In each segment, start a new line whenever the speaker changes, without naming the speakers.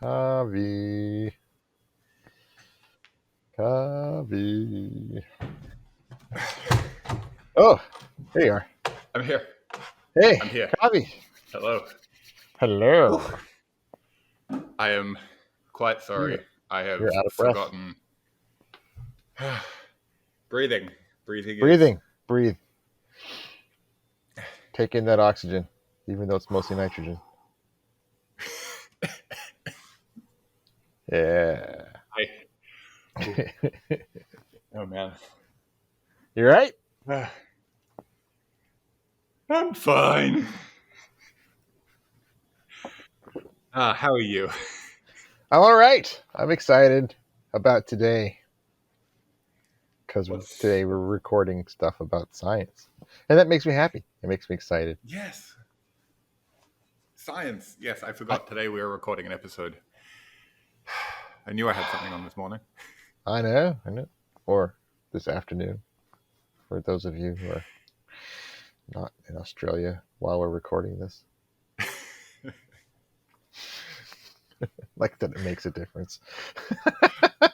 Kovi. Kovi. Oh, there you are.
I'm here.
Hey,
I'm here.
Kovi.
Hello.
Hello.
Whew. I am quite sorry.
You're,
I have
you're out of breath.
forgotten. Breathing. Breathing is.
Breathing. Breathe. Take in that oxygen, even though it's mostly nitrogen. Yeah.
Oh, man.
You right?
I'm fine. How are you?
I'm all right. I'm excited about today because today we're recording stuff about science, and that makes me happy. It makes me excited.
Yes. Science. Yes, I forgot. Today we were recording an episode. I knew I had something on this morning.
I know. Or this afternoon, for those of you who are not in Australia while we're recording this. Like that it makes a difference.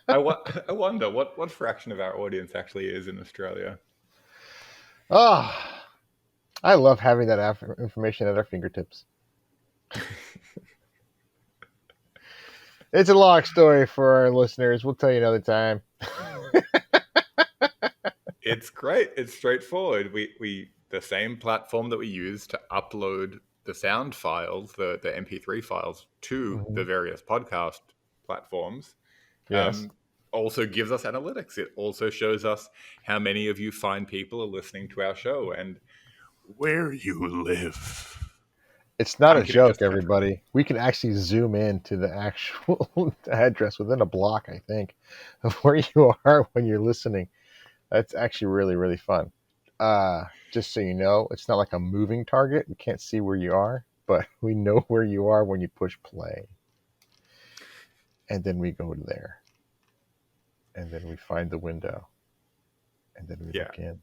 I wonder what fraction of our audience actually is in Australia.
Oh, I love having that information at our fingertips. It's a long story for our listeners. We'll tell you another time.
It's great. It's straightforward. We the same platform that we use to upload the sound files, the MP3 files to the various podcast platforms,
Yes.
also gives us analytics. It also shows us how many of you fine people are listening to our show and where you live.
It's not
I'm
a
kidding,
joke,
just the country.
everybody. We can actually zoom in to the actual address within a block, I think, of where you are when you're listening. That's actually really, really fun. Just so you know, it's not like a moving target. We can't see where you are, but we know where you are when you push play. And then we go to there. And then we find the window. And then we look in.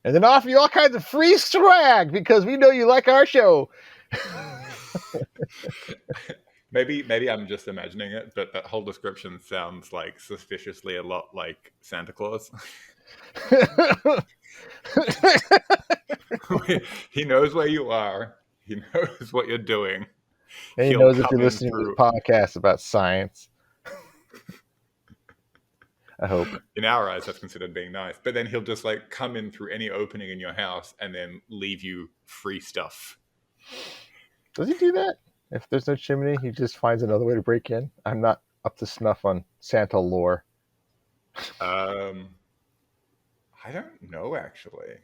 And then offer you all kinds of free swag because we know you like our show.
Maybe I'm just imagining it, but that whole description sounds like suspiciously a lot like Santa Claus. He knows where you are. He knows what you're doing.
And he
He'll
knows if
come
you're
in
listening to
through.
this podcast about science. I hope.
In our eyes, that's considered being nice. But then he'll just like come in through any opening in your house and then leave you free stuff.
Does he do that? If there's no chimney, he just finds another way to break in? I'm not up to snuff on Santa lore.
I don't know, actually.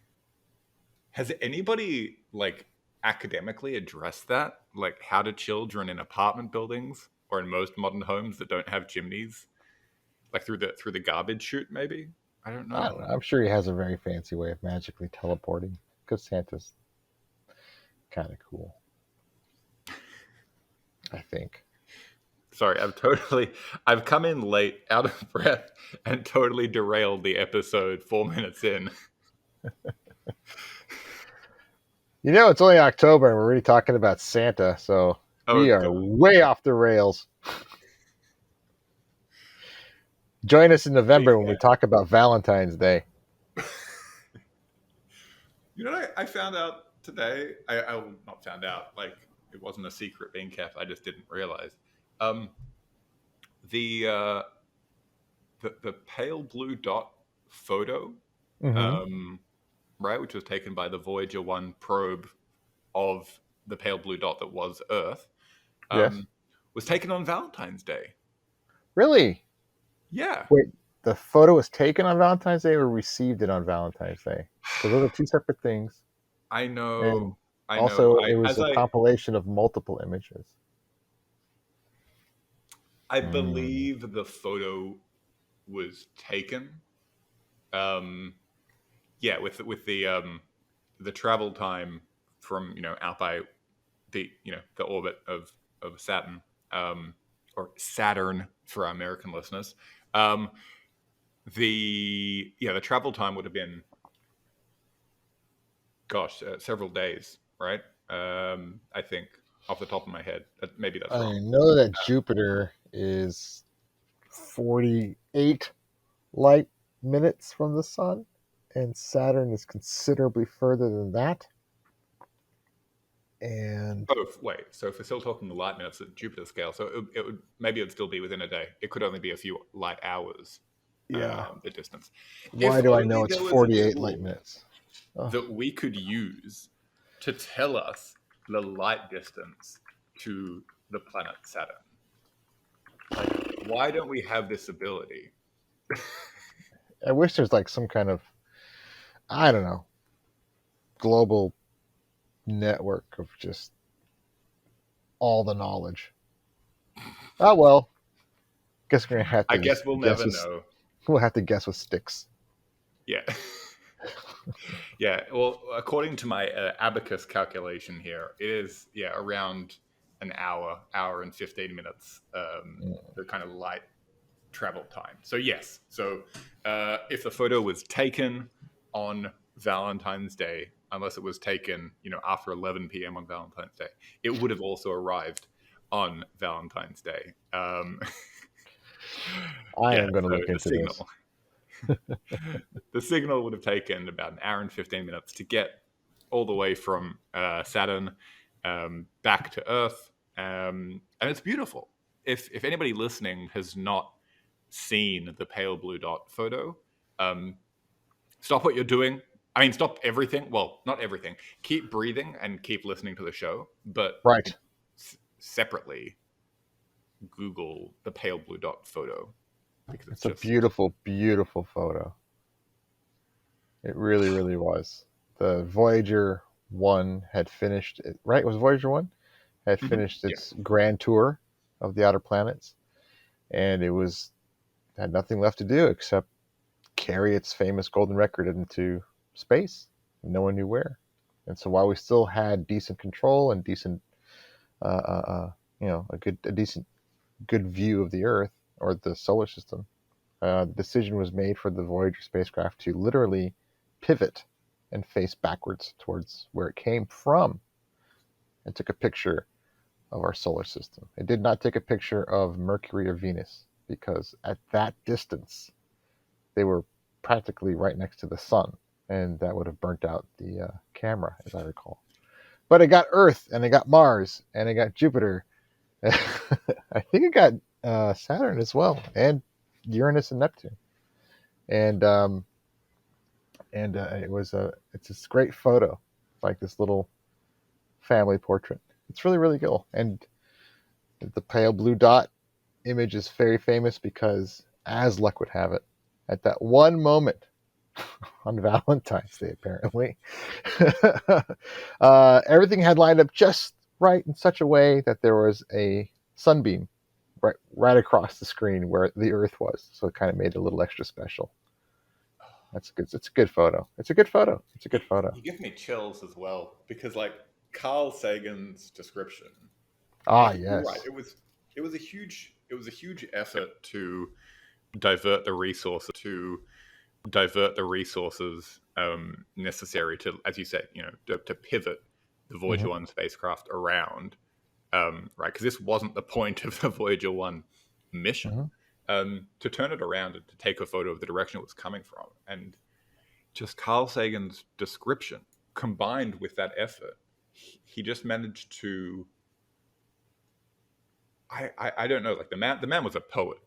Has anybody like academically addressed that? Like, how do children in apartment buildings or in most modern homes that don't have chimneys, like through the garbage chute? Maybe I don't know.
I don't know. I'm sure he has a very fancy way of magically teleporting because Santa's kind of cool. I think.
Sorry, I've come in late, out of breath, and totally derailed the episode 4 minutes in.
You know, it's only October and we're already talking about Santa, so we are way off the rails. Join us in November when we talk about Valentine's Day.
You know what I found out today? I not found out, like it wasn't a secret being kept. I just didn't realize. The pale blue dot photo, right, which was taken by the Voyager 1 probe of the pale blue dot that was Earth, was taken on Valentine's Day.
Really?
Yeah.
Wait, the photo was taken on Valentine's Day or received it on Valentine's Day? Because those are two separate things.
I know.
And
I
also,
know.
it was a compilation of multiple images.
I believe the photo was taken. Yeah, with the travel time from out by the the orbit of Saturn, or Saturn for our American listeners. The travel time would have been several days, right? I think off the top of my head. Maybe that's
I
wrong.
know that Jupiter is 48 light minutes from the sun, and Saturn is considerably further than that. And
Oh, wait. So if we're still talking the light minutes at Jupiter scale, so it would maybe it'd still be within a day. It could only be a few light hours,
yeah,
the distance.
why
If
do I know
only
it's
there was a
48 light
tool
minutes? Oh,
that we could use to tell us the light distance to the planet Saturn. Like, why don't we have this ability?
I wish there's like some kind of, I don't know, global network of just all the knowledge. Oh well, guess we're gonna have
I
to
guess
just
we'll
guess
never
with
know.
we'll have to guess with sticks.
Yeah. Yeah. Well, according to my abacus calculation here, it is around an hour and 15 minutes. The kind of light travel time. So yes. So if the photo was taken on Valentine's Day, unless it was taken, after 11 p.m. on Valentine's Day, it would have also arrived on Valentine's Day.
I
Yeah.
am going to
So
look
the
into this.
signal. The signal would have taken about an hour and 15 minutes to get all the way from Saturn back to Earth. And it's beautiful. If anybody listening has not seen the pale blue dot photo, stop what you're doing. I mean, stop everything. Well, not everything. Keep breathing and keep listening to the show, but
Right.
separately Google the pale blue dot photo because it's
It's a
just
beautiful, beautiful photo. It really, really was. The Voyager 1 had finished it, right? Was Voyager 1? Had finished
yeah.
its grand tour of the outer planets, and it was had nothing left to do except carry its famous golden record into space. No one knew where. And so while we still had decent control and decent, a decent, good view of the Earth or the solar system, the decision was made for the Voyager spacecraft to literally pivot and face backwards towards where it came from and took a picture of our solar system. It did not take a picture of Mercury or Venus because at that distance, they were practically right next to the sun, and that would have burnt out the camera, as I recall. But it got Earth, and it got Mars, and it got Jupiter. I think it got Saturn as well, and Uranus and Neptune. And it's this great photo, like this little family portrait. It's really really cool, and the pale blue dot image is very famous because, as luck would have it, at that one moment on Valentine's Day, apparently, everything had lined up just right in such a way that there was a sunbeam right across the screen where the Earth was. So it kind of made it a little extra special. That's good. It's a good photo. It's a good photo. It's a good photo.
You give me chills as well because, like, Carl Sagan's description,
Ah,
like, you're right.
yes.
It was a huge effort to divert the resources necessary to, as you said, to pivot the
Hmm.
Voyager 1 spacecraft around, right? Because this wasn't the point of the Voyager 1 mission,
Hmm.
to turn it around and to take a photo of the direction it was coming from. And just Carl Sagan's description combined with that effort, he just managed to. I don't know, like the man was a poet.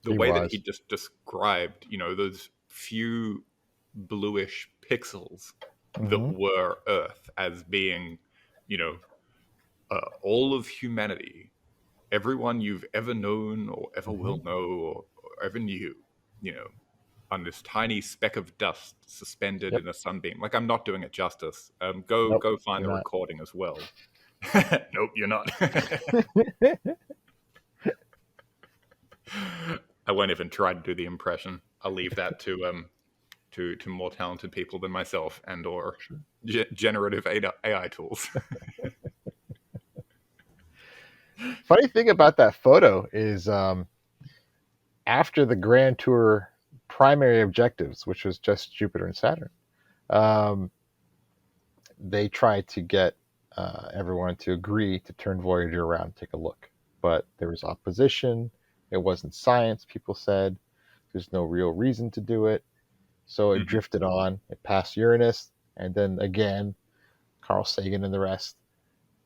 The
He
way that he
was.
just described, those few bluish pixels that
Hmm.
were Earth as being, you know, all of humanity, everyone you've ever known or ever
Hmm.
will know or ever knew, you know, on this tiny speck of dust suspended
Yep.
in a sunbeam. Like, I'm not doing it justice. Go
Nope.
go find
You're
the
not.
recording as well. Nope, you're not. I won't even try to do the impression. I'll leave that to more talented people than myself and or
Sure.
generative AI tools.
Funny thing about that photo is after the Grand Tour primary objectives, which was just Jupiter and Saturn, um, they tried to get everyone to agree to turn Voyager around and take a look. But there was opposition. It wasn't science, people said. There's no real reason to do it. So it
Mhm.
drifted on. It passed Uranus. And then again, Carl Sagan and the rest,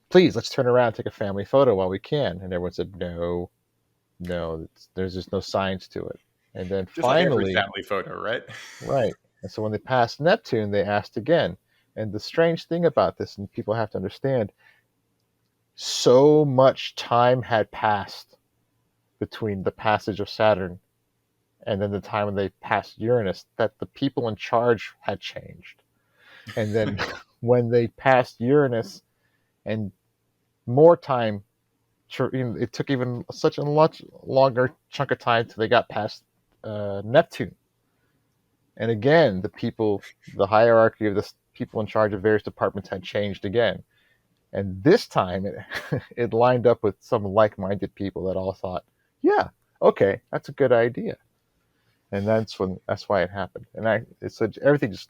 please, let's turn around and take a family photo while we can. And everyone said, no, no, there's just no science to it. And then
Just like every
finally,
family photo, right?
right. And so when they passed Neptune, they asked again. And the strange thing about this, and people have to understand, so much time had passed between the passage of Saturn and then the time when they passed Uranus that the people in charge had changed. And then when they passed Uranus and more time, it took even such a much longer chunk of time till they got past Neptune. And again, the hierarchy of the people in charge of various departments had changed again. And this time it lined up with some like-minded people that all thought, yeah, okay, that's a good idea. And that's why it happened. And everything just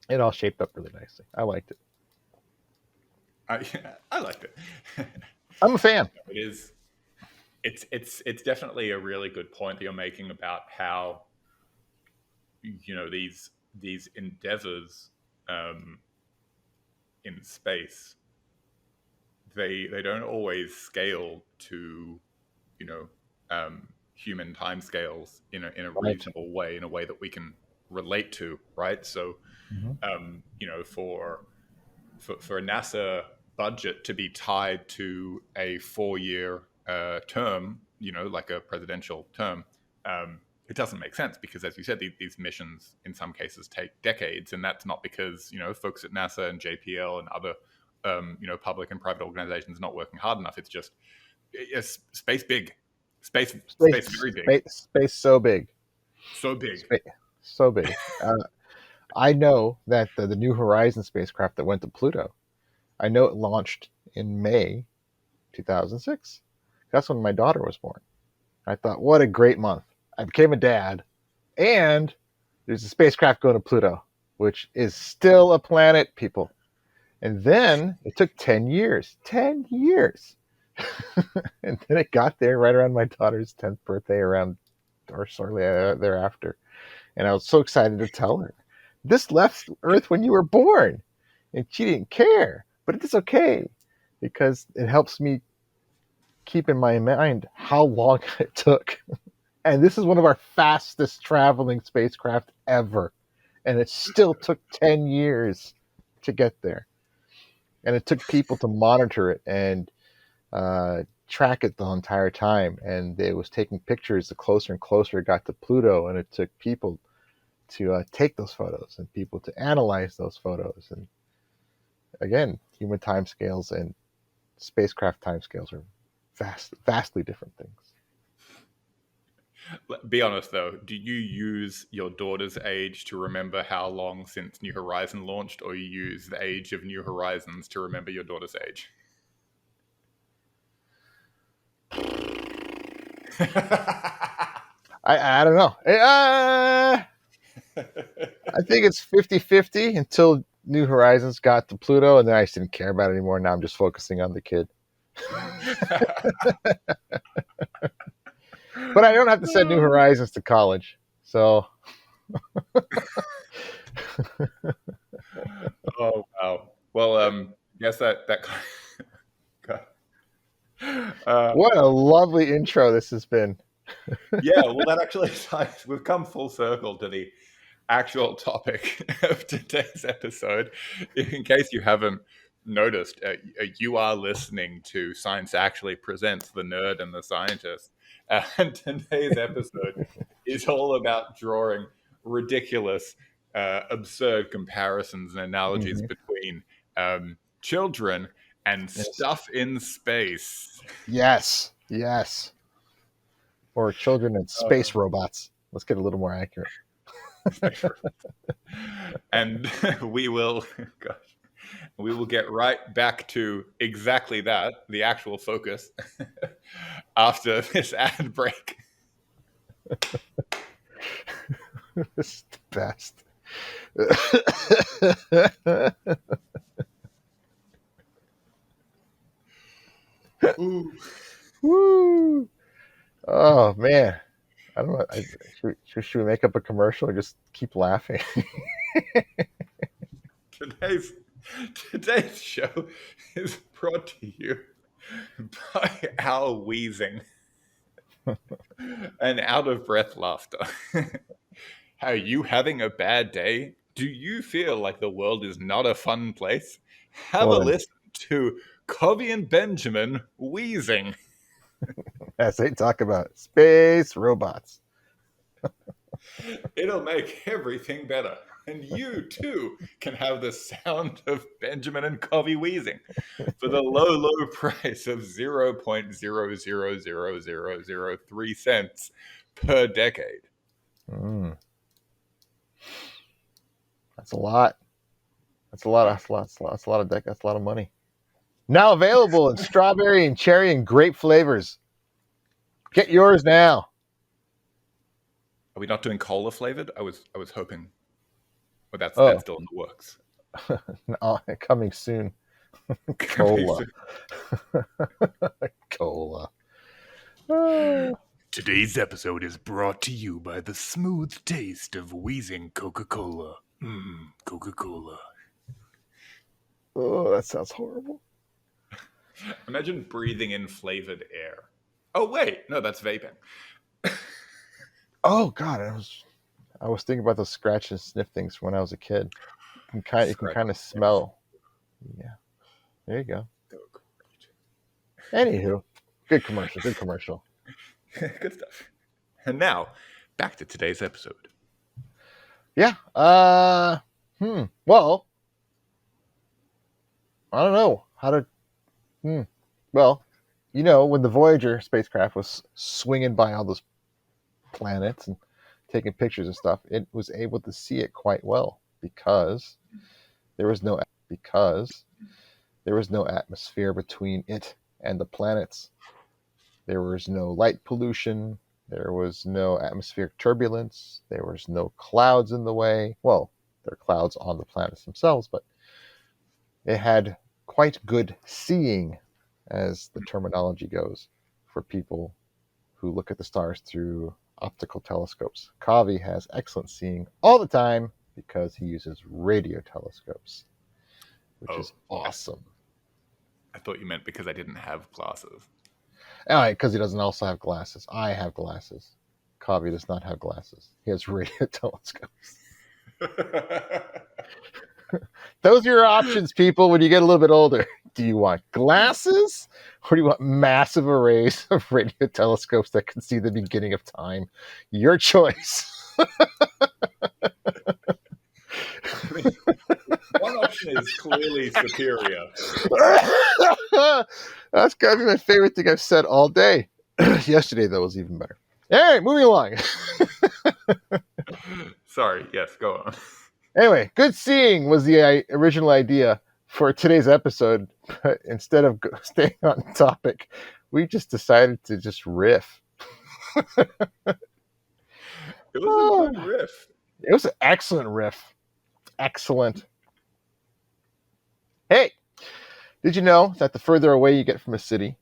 it all shaped up really nicely. I liked it.
I, I liked it.
I'm a fan.
It is. It's definitely a really good point that you're making about how these endeavors um, in space they don't always scale to you know human timescales in a
Right.
reasonable way, in a way that we can relate to, right? So
Mm-hmm.
for a NASA budget to be tied to a 4-year term, like a presidential term, it doesn't make sense because, as you said, these missions in some cases take decades, and that's not because folks at NASA and JPL and other public and private organizations are not working hard enough. It's just space big, space very big,
Space so big.
so big.
Space so big. I know that the New Horizons spacecraft that went to Pluto, I know it launched in May 2006. That's when my daughter was born. I thought, what a great month. I became a dad, and there's a spacecraft going to Pluto, which is still a planet, people. And then it took 10 years. 10 years. And then it got there right around my daughter's 10th birthday, around or shortly thereafter. And I was so excited to tell her, this left Earth when you were born. And she didn't care. But it's okay because it helps me keep in my mind how long it took. And this is one of our fastest traveling spacecraft ever. And it still took 10 years to get there. And it took people to monitor it and track it the entire time. And it was taking pictures the closer and closer it got to Pluto. And it took people to take those photos and people to analyze those photos. And again, human timescales and spacecraft timescales are vastly different things.
Be honest though, do you use your daughter's age to remember how long since New Horizon launched, or you use the age of New Horizons to remember your daughter's age?
I don't know. I think it's 50-50 until New Horizons got to Pluto, and then I just didn't care about it anymore. Now I'm just focusing on the kid. But I don't have to send New Horizons to college. So,
Oh wow. Well, yes, uh,
what a lovely intro this has been.
yeah. Well, that actually we've come full circle to the actual topic of today's episode. In case you haven't noticed, you are listening to Science Actually Presents The Nerd and the Scientist. And today's episode is all about drawing ridiculous, absurd comparisons and analogies
Mm-hmm.
between children and
Yes.
stuff in space.
Yes. Yes. Or children and
Uh,
space robots. Let's get a little more accurate.
and we will, gosh, we will get right back to exactly that, the actual focus, after this ad break.
This is the best.
Ooh.
Woo! Oh man, I don't know. Should we make up a commercial or just keep laughing?
Today's today's show is brought to you by our wheezing and out of breath laughter. Are you having a bad day? Do you feel like the world is not a fun place? Have
Well
a
then,
listen to Kovi and Benjamin wheezing.
as they talk about space robots.
It'll make everything better. And you too can have the sound of Benjamin and Covey wheezing for the low, low price of 0.000003 cents per decade.
Mm, that's a lot. That's a lot. That's a lot. That's a lot of deck. That's a lot of money. Now available in strawberry and cherry and grape flavors. Get yours now.
Are we not doing cola flavored? I was hoping. But that's
Oh,
still in the works.
coming soon. Cola. Cola. Oh,
Today's episode is brought to you by the smooth taste of wheezing Coca-Cola. Coca-Cola.
oh, that sounds horrible.
Imagine breathing in flavored air. Oh wait, no, that's vaping.
Oh God, I was thinking about those scratch and sniff things when I was a kid. You can
Scratch.
kind of smell. Yeah, there you go.
So
Anywho, good commercial. Good commercial.
great. Good stuff. And now, back to today's episode.
Yeah. Well, I don't know how to. Hmm. Well, when the Voyager spacecraft was swinging by all those planets and taking pictures and stuff, it was able to see it quite well because there was no atmosphere between it and the planets. There was no light pollution. There was no atmospheric turbulence. There was no clouds in the way. Well, there are clouds on the planets themselves, but it had quite good seeing, as the terminology goes, for people who look at the stars through optical telescopes. Kavi has excellent seeing all the time because he uses radio telescopes, which
Oh,
is awesome.
I thought you meant because I didn't have glasses.
All right, because he doesn't also have glasses. I have glasses. Kavi does not have glasses. He has radio telescopes. Those are your options, people, when you get a little bit older. Do you want glasses or do you want massive arrays of radio telescopes that can see the beginning of time? Your choice.
I mean, one option is clearly superior.
That's got to be my favorite thing I've said all day. Yesterday, though, was even better. All right, moving along.
Sorry, yes, go on.
Anyway, good seeing was the original idea for today's episode. But instead of staying on topic, we just decided to just riff.
It was a good riff.
It was an excellent riff. Excellent. Hey, did you know that the further away you get from a city,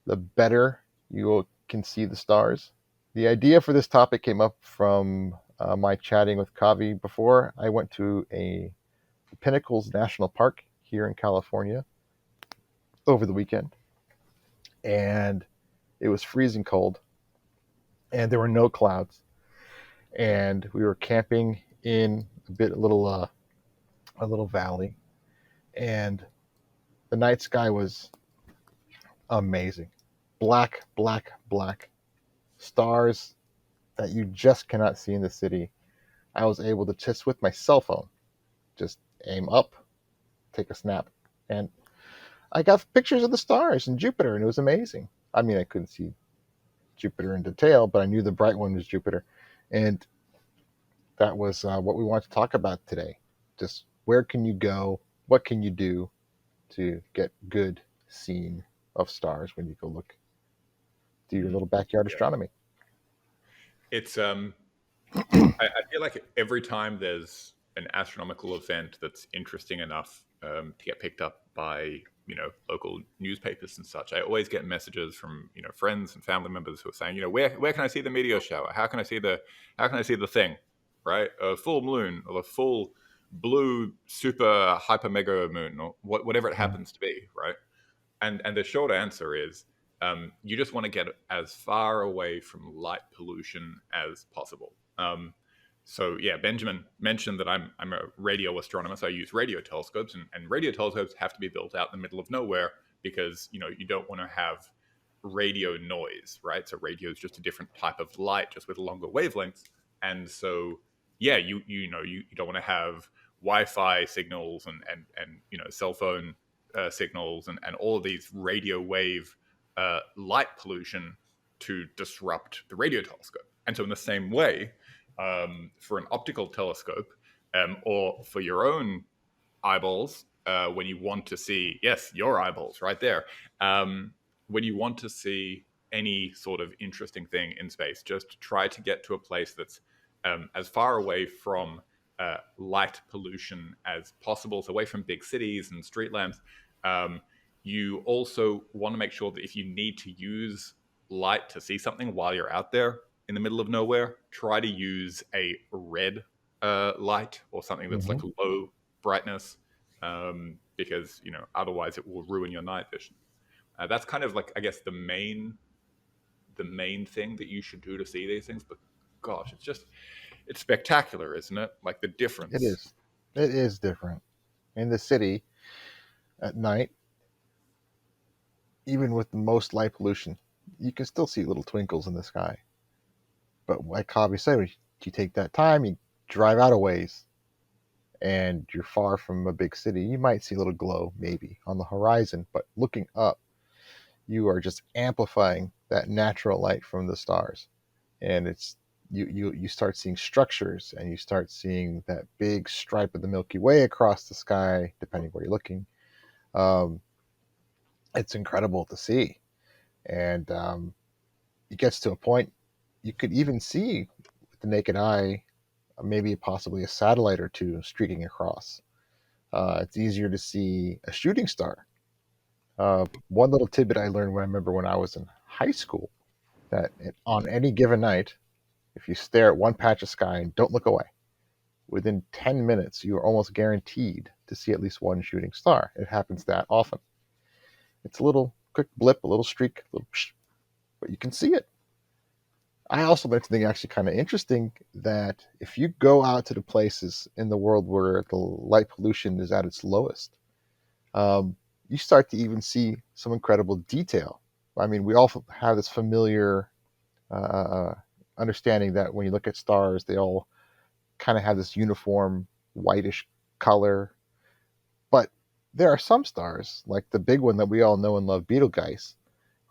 the better you can see the stars? The idea for this topic came up from my chatting with Kavi before. I went to the Pinnacles National Park here in California over the weekend, and it was freezing cold, and there were no clouds, and we were camping in a little valley, and the night sky was amazing. Black, black, black. Stars that you just cannot see in the city. I was able to just with my cell phone, just aim up, take a snap, and I got pictures of the stars and Jupiter, and it was amazing. I mean, I couldn't see Jupiter in detail, but I knew the bright one was Jupiter, and that was what we wanted to talk about today. Just where can you go? What can you do to get good seeing of stars when you go look, do your little backyard astronomy?
It's I feel like every time there's an astronomical event that's interesting enough to get picked up by local newspapers and such. I always get messages from friends and family members who are saying, where can I see the meteor shower? How can I see the thing, right? A full moon or a full blue super hyper mega moon or whatever it
Mm.
happens to be, right? And the short answer is you just want to get as far away from light pollution as possible. So yeah, Benjamin mentioned that I'm a radio astronomer, so I use radio telescopes, and radio telescopes have to be built out in the middle of nowhere because you don't want to have radio noise, right? So radio is just a different type of light, just with longer wavelengths, and so yeah, you don't want to have Wi-Fi signals and cell phone signals and all of these radio wave light pollution to disrupt the radio telescope. And so in the same way, for an optical telescope or for your own eyeballs, when you want to see, yes, your eyeballs right there, when you want to see any sort of interesting thing in space, just try to get to a place that's as far away from light pollution as possible, so away from big cities and street lamps. Um, you also want to make sure that if you need to use light to see something while you're out there in the middle of nowhere, try to use a red light or something that's
Hmm.
like low brightness, because otherwise it will ruin your night vision. That's kind of like, I guess, the main thing that you should do to see these things. But gosh, it's spectacular, isn't it? Like the
It
difference.
is. It is different in the city at night. Even with the most light pollution, you can still see little twinkles in the sky. But like Javi said, when you take that time, you drive out a ways, and you're far from a big city, you might see a little glow maybe on the horizon. But looking up, you are just amplifying that natural light from the stars, and you start seeing structures, and you start seeing that big stripe of the Milky Way across the sky, depending where you're looking. Um, it's incredible to see, and it gets to a point you could even see with the naked eye, maybe possibly a satellite or two streaking across. It's easier to see a shooting star. One little tidbit I learned when I remember when I was in high school, that on any given night, if you stare at one patch of sky and don't look away, within 10 minutes, you are almost guaranteed to see at least one shooting star. It happens that often. It's a little quick blip, a little streak, a little psh, but you can see it. I also learned something actually kind of interesting, that if you go out to the places in the world where the light pollution is at its lowest, um, you start to even see some incredible detail. I mean, we all have this familiar uh, understanding that when you look at stars, they all kind of have this uniform whitish color. But there are some stars, like the big one that we all know and love, Betelgeuse,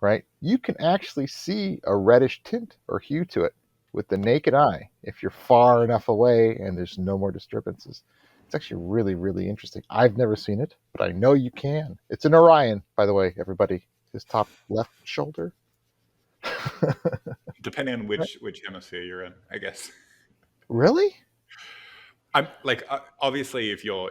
right? You can actually see a reddish tint or hue to it with the naked eye if you're far enough away and there's no more disturbances. It's actually really, really interesting. I've never seen it, but I know you can. It's an Orion, by the way, everybody. His top left shoulder.
Depending on which hemisphere you're in, I guess.
Really?
I'm like, obviously, if you're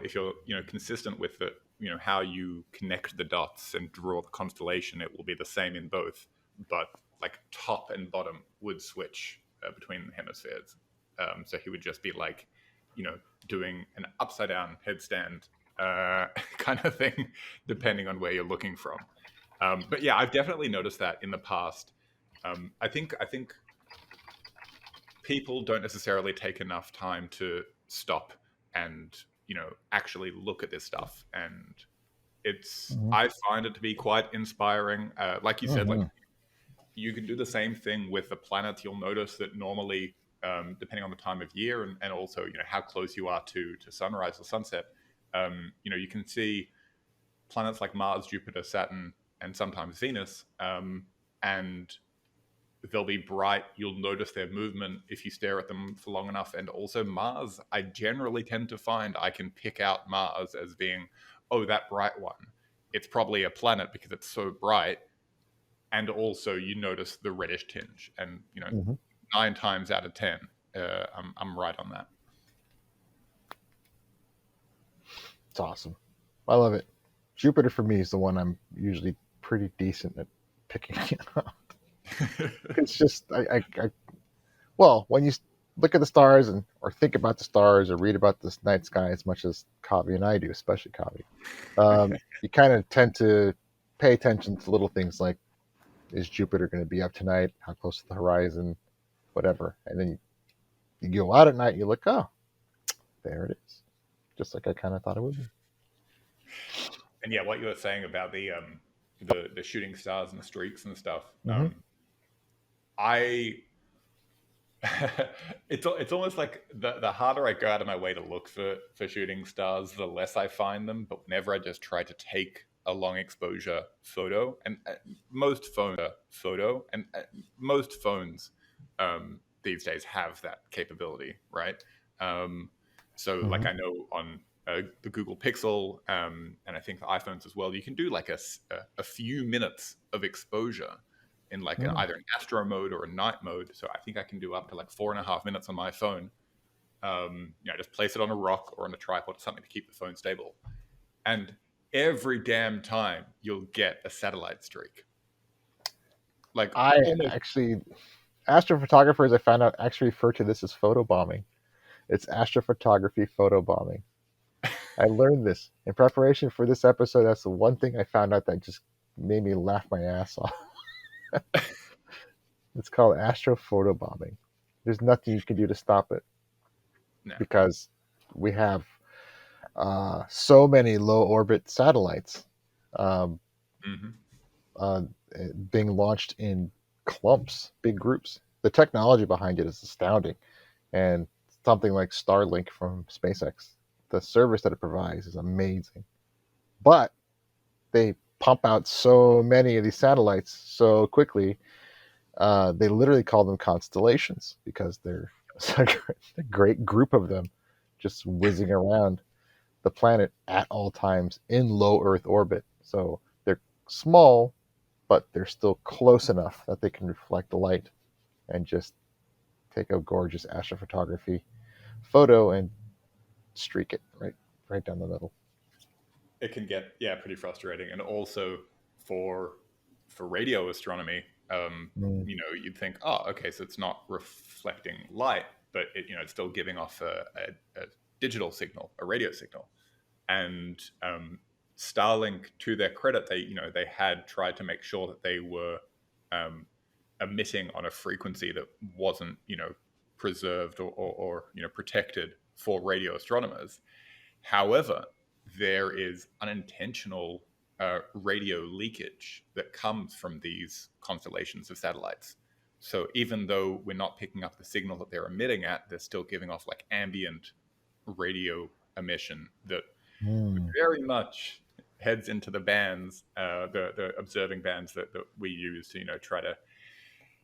consistent with the how you connect the dots and draw the constellation, it will be the same in both. But like top and bottom would switch between the hemispheres. So he would just be like, you know, doing an upside down headstand kind of thing, depending on where you're looking from. But yeah, I've definitely noticed that in the past. I think people don't necessarily take enough time to stop and actually look at this stuff, and it's
Mm-hmm.
I find it to be quite inspiring. Like you said, like
Mm-hmm.
you can do the same thing with the planets. You'll notice that normally, depending on the time of year and also how close you are to sunrise or sunset, you can see planets like Mars, Jupiter, Saturn, and sometimes Venus, and they'll be bright. You'll notice their movement if you stare at them for long enough. And also Mars, I generally tend to find I can pick out Mars as being, oh, that bright one. It's probably a planet because it's so bright. And also you notice the reddish tinge. And,
Mm-hmm.
9 times out of 10, I'm right on that.
It's awesome. I love it. Jupiter for me is the one I'm usually pretty decent at picking up. It's just well, when you look at the stars and or think about the stars or read about this night sky as much as Kavi and I do, especially Kavi, you kind of tend to pay attention to little things like, is Jupiter going to be up tonight? How close to the horizon? Whatever. And then you go out at night and you look, oh, there it is. Just like I kind of thought it would be.
And yeah, what you were saying about the shooting stars and the streaks and stuff.
Mm-hmm.
I it's almost like the harder I go out of my way to look for shooting stars, the less I find them. But whenever I just try to take a long exposure photo, and most phones are photo, and most phones these days have that capability, right? So
Mm-hmm.
like I know on the Google Pixel, and I think the iPhones as well, you can do like a few minutes of exposure in like
Mm-hmm.
either an astro mode or a night mode. So I think I can do up to like 4.5 minutes on my phone. Just place it on a rock or on a tripod or something to keep the phone stable. And every damn time you'll get a satellite streak. Like
I
almost.
actually, astrophotographers, I found out, actually refer to this as photobombing. It's astrophotography photobombing. I learned this in preparation for this episode. That's the one thing I found out that just made me laugh my ass off. It's called astrophotobombing. There's nothing you can do to stop it
No.
because we have so many low orbit satellites um,
Mm-hmm.
uh, being launched in clumps, big groups. The technology behind it is astounding. And something like Starlink from SpaceX, the service that it provides is amazing. But they pump out so many of these satellites so quickly, they literally call them constellations because they're a great group of them just whizzing around the planet at all times in low Earth orbit. So they're small, but they're still close enough that they can reflect the light and just take a gorgeous astrophotography photo and streak it right down the middle.
It can get pretty frustrating, and also for radio astronomy,
Mm.
you'd think, oh, okay, so it's not reflecting light, but it's still giving off a digital signal, a radio signal. And Starlink, to their credit, they had tried to make sure that they were um, emitting on a frequency that wasn't preserved or protected for radio astronomers. However, there is unintentional radio leakage that comes from these constellations of satellites. So even though we're not picking up the signal that they're emitting at, they're still giving off like ambient radio emission that
Mm.
very much heads into the bands, the observing bands that we use to try to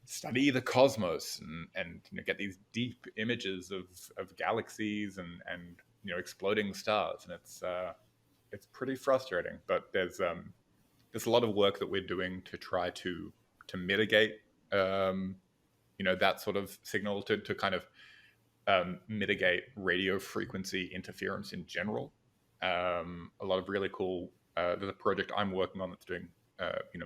study the cosmos and get these deep images of galaxies and exploding stars. And it's pretty frustrating, but there's a lot of work that we're doing to try to mitigate that sort of signal, to kind of mitigate radio frequency interference in general. A lot of really cool. There's a project I'm working on that's doing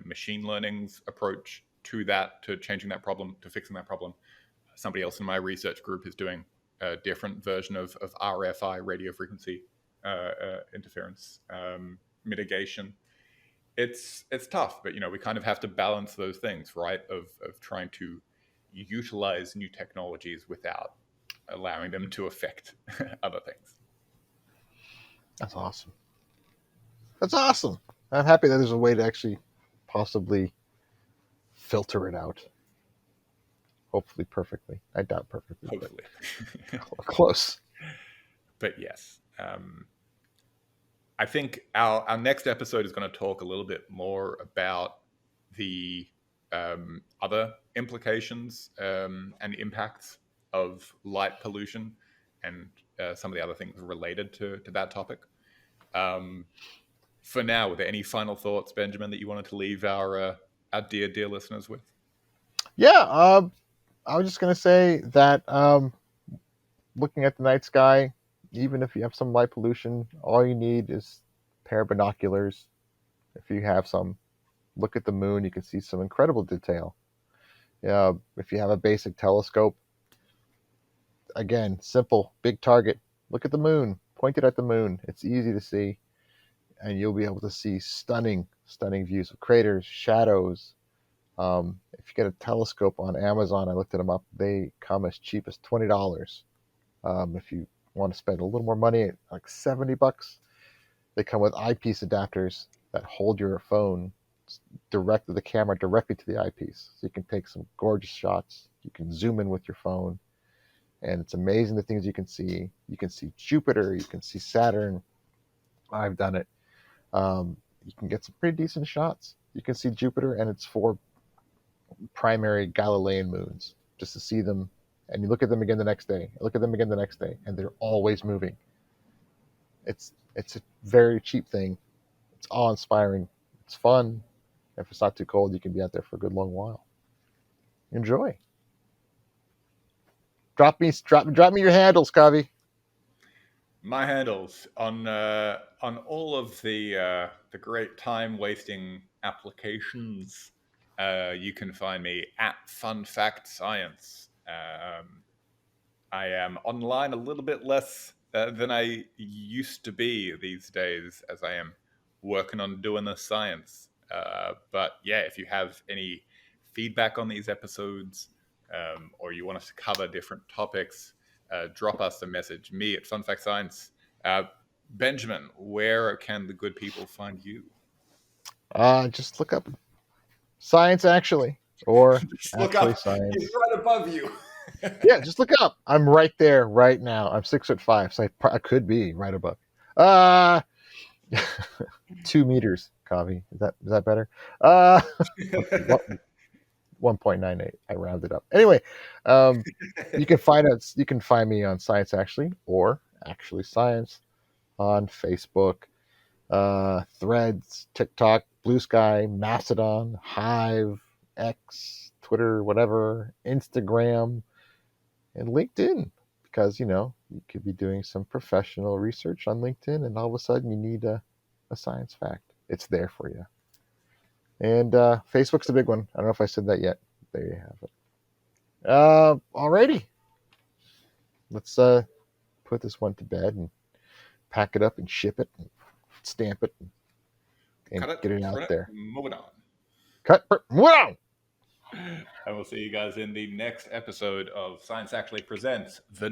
machine learning's approach to that, to changing that problem, to fixing that problem. Somebody else in my research group is doing a different version of RFI, radio frequency interference mitigation. It's tough, but we kind of have to balance those things, right? Of trying to utilize new technologies without allowing them to affect other things.
That's awesome. That's awesome. I'm happy that there's a way to actually possibly filter it out. Hopefully perfectly. I doubt perfectly,
Hopefully.
but close.
But yes, I think our next episode is going to talk a little bit more about the other implications and impacts of light pollution and some of the other things related to that topic. For now, were there any final thoughts, Benjamin, that you wanted to leave our dear listeners with?
Yeah, I was just gonna say that looking at the night sky, even if you have some light pollution, all you need is pair of binoculars, if you have some, look at the moon. You can see some incredible detail. If you have a basic telescope, again, simple, big target. Look at the moon. Point it at the moon. It's easy to see, and you'll be able to see stunning, stunning views of craters, shadows. If you get a telescope on Amazon, I looked them up. They come as cheap as $20. If you want to spend a little more money, like $70, they come with eyepiece adapters that hold your phone the camera directly to the eyepiece, so you can take some gorgeous shots. You can zoom in with your phone, and it's amazing the things you can see. You can see Jupiter, you can see Saturn. I've done it. You can get some pretty decent shots. You can see Jupiter and its four primary Galilean moons, just to see them. And you look at them again the next day. Look at them again the next day, and they're always moving. It's a very cheap thing. It's awe inspiring. It's fun. If it's not too cold, you can be out there for a good long while. Enjoy. Drop me your handles, Kavi.
My handles on all of the great time wasting applications. You can find me at Fun Fact Science. I am online a little bit less than I used to be these days, as I am working on doing the science. But yeah, if you have any feedback on these episodes, or you want us to cover different topics, drop us a message. Me at Fun Fact Science. Benjamin, where can the good people find you?
Just look up Science Actually, or
Just look
Actually
up. He's
Science.
right above you.
Yeah, just look up. I'm right there right now. I'm 6'5", so I could be right above. Uh 2 meters, Kavi. Is that better? Okay, 1.98. I rounded up. Anyway, you can find us. You can find me on Science Actually or Actually Science on Facebook, Threads, TikTok, Blue Sky, Mastodon, Hive, X, Twitter, whatever, Instagram, and LinkedIn. Because you could be doing some professional research on LinkedIn, and all of a sudden you need a science fact. It's there for you. And Facebook's the big one. I don't know if I said that yet. There you have it. Alrighty. Let's put this one to bed and pack it up and ship it and stamp it and
Cut it,
get it out
print it,
there.
move it on.
Cut. Wow.
I will see you guys in the next episode of Science Actually Presents The